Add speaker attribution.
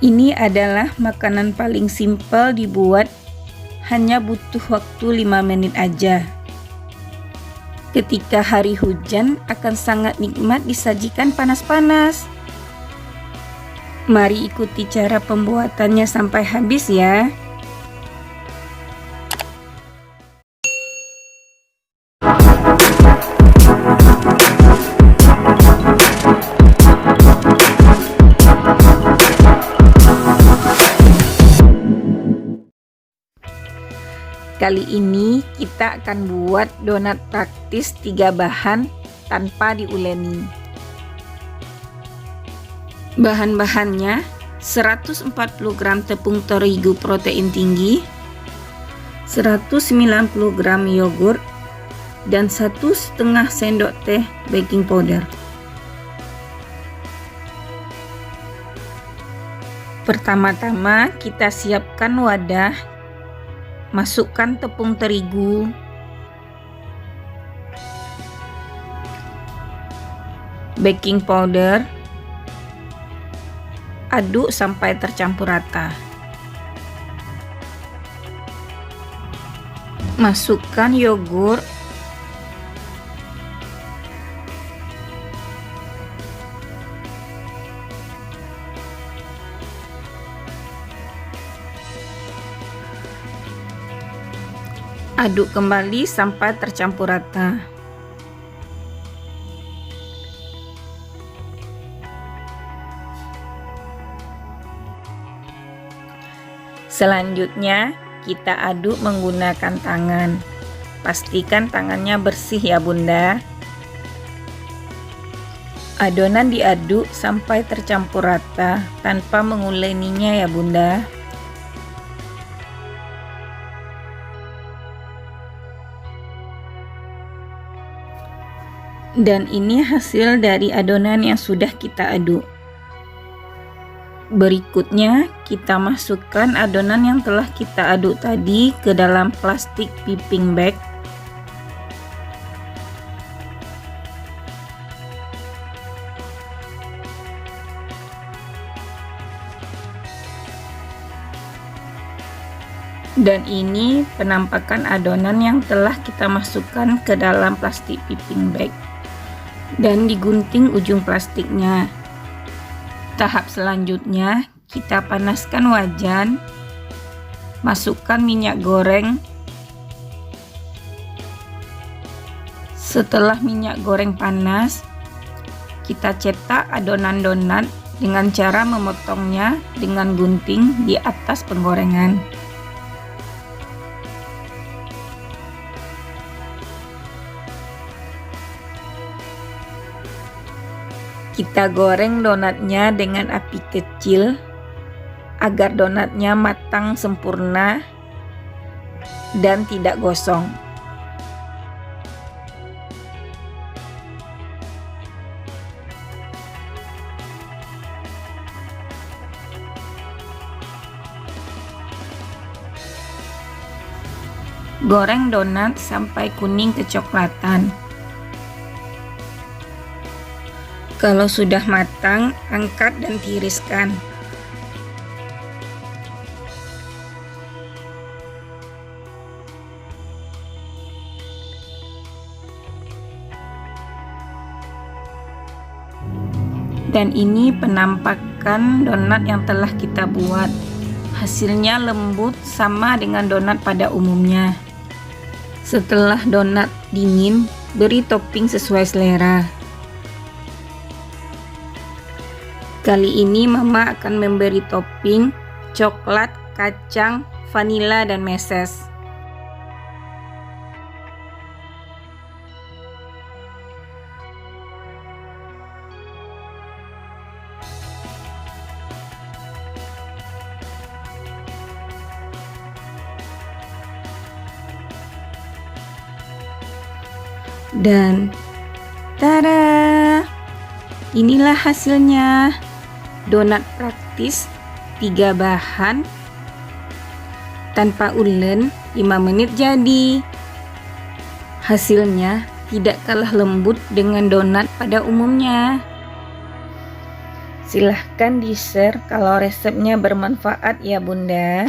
Speaker 1: Ini adalah makanan paling simpel dibuat, hanya butuh waktu 5 menit aja. Ketika hari hujan akan sangat nikmat disajikan panas-panas. Mari ikuti cara pembuatannya sampai habis ya. Kali ini kita akan buat donat praktis 3 bahan tanpa diuleni. Bahan-bahannya 140 gram tepung terigu protein tinggi, 190 gram yogurt, dan 1,5 sendok teh baking powder. Pertama-tama kita siapkan wadah. Masukkan tepung terigu, baking powder, aduk sampai tercampur rata. Masukkan yogurt, aduk kembali sampai tercampur rata. Selanjutnya, kita aduk menggunakan tangan. Pastikan tangannya bersih ya Bunda. Adonan diaduk sampai tercampur rata tanpa menguleninya ya Bunda. Dan ini hasil dari adonan yang sudah kita aduk. Berikutnya kita masukkan adonan yang telah kita aduk tadi ke dalam plastik piping bag. Dan ini penampakan adonan yang telah kita masukkan ke dalam plastik piping bag. Dan digunting ujung plastiknya. Tahap selanjutnya kita panaskan wajan, masukkan minyak goreng. Setelah minyak goreng panas, kita cetak adonan donat dengan cara memotongnya dengan gunting di atas penggorengan. Kita goreng donatnya dengan api kecil agar donatnya matang sempurna dan tidak gosong. Goreng donat sampai kuning kecoklatan. Kalau sudah matang, angkat dan tiriskan. Dan ini penampakan donat yang telah kita buat. Hasilnya lembut sama dengan donat pada umumnya. Setelah donat dingin, beri topping sesuai selera. Kali ini Mama akan memberi topping coklat, kacang, vanila, dan meses. Dan tada! Inilah hasilnya. Donat praktis 3 bahan tanpa ulen, 5 menit jadi. Hasilnya tidak kalah lembut dengan donat pada umumnya. Silahkan di-share kalau resepnya bermanfaat ya Bunda.